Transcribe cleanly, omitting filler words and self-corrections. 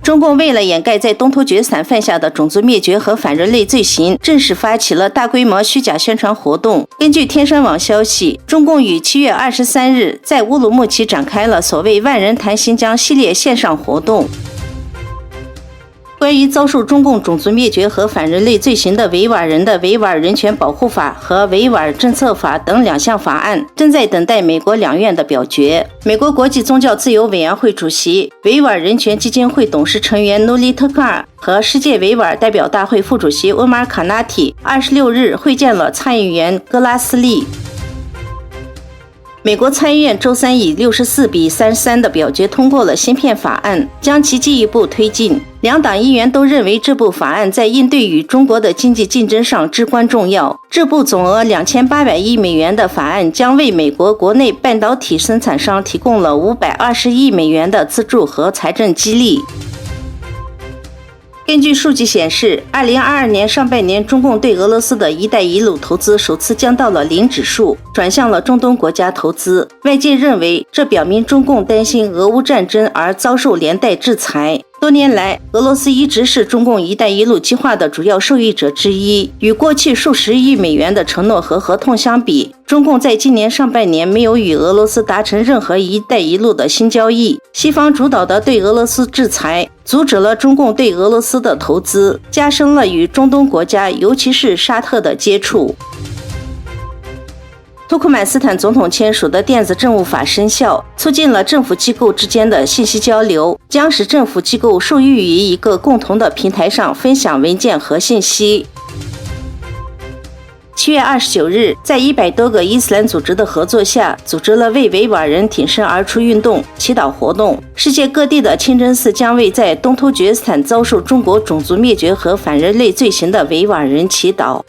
中共为了掩盖在东突厥斯坦犯下的种族灭绝和反人类罪行，正式发起了大规模虚假宣传活动。根据天山网消息，中共于7月23日在乌鲁木齐展开了所谓万人谈新疆系列线上活动。关于遭受中共种族灭绝和反人类罪行的维吾尔人的维吾尔人权保护法和维吾尔政策法等2项法案，正在等待美国两院的表决。美国国际宗教自由委员会主席、维吾尔人权基金会董事成员努利特克尔和世界维吾尔代表大会副主席欧马尔卡纳提26日会见了参议员戈拉斯利。美国参议院周三以64比33的表决通过了芯片法案，将其进一步推进。两党议员都认为这部法案在应对与中国的经济竞争上至关重要。这部总额2800亿美元的法案将为美国国内半导体生产商提供了520亿美元的资助和财政激励。根据数据显示，2022年上半年，中共对俄罗斯的一带一路投资首次降到了0指数，转向了中东国家投资。外界认为，这表明中共担心俄乌战争而遭受连带制裁。多年来，俄罗斯一直是中共一带一路计划的主要受益者之一。与过去数十亿美元的承诺和合同相比，中共在今年上半年没有与俄罗斯达成任何一带一路的新交易。西方主导的对俄罗斯制裁阻止了中共对俄罗斯的投资，加深了与中东国家，尤其是沙特的接触。土库曼斯坦总统签署的电子政务法生效，促进了政府机构之间的信息交流，将使政府机构受益于一个共同的平台上分享文件和信息。7月29日，在100多个伊斯兰组织的合作下，组织了为维吾尔人挺身而出运动祈祷活动。世界各地的清真寺将为在东突厥斯坦遭受中国种族灭绝和反人类罪行的维吾尔人祈祷。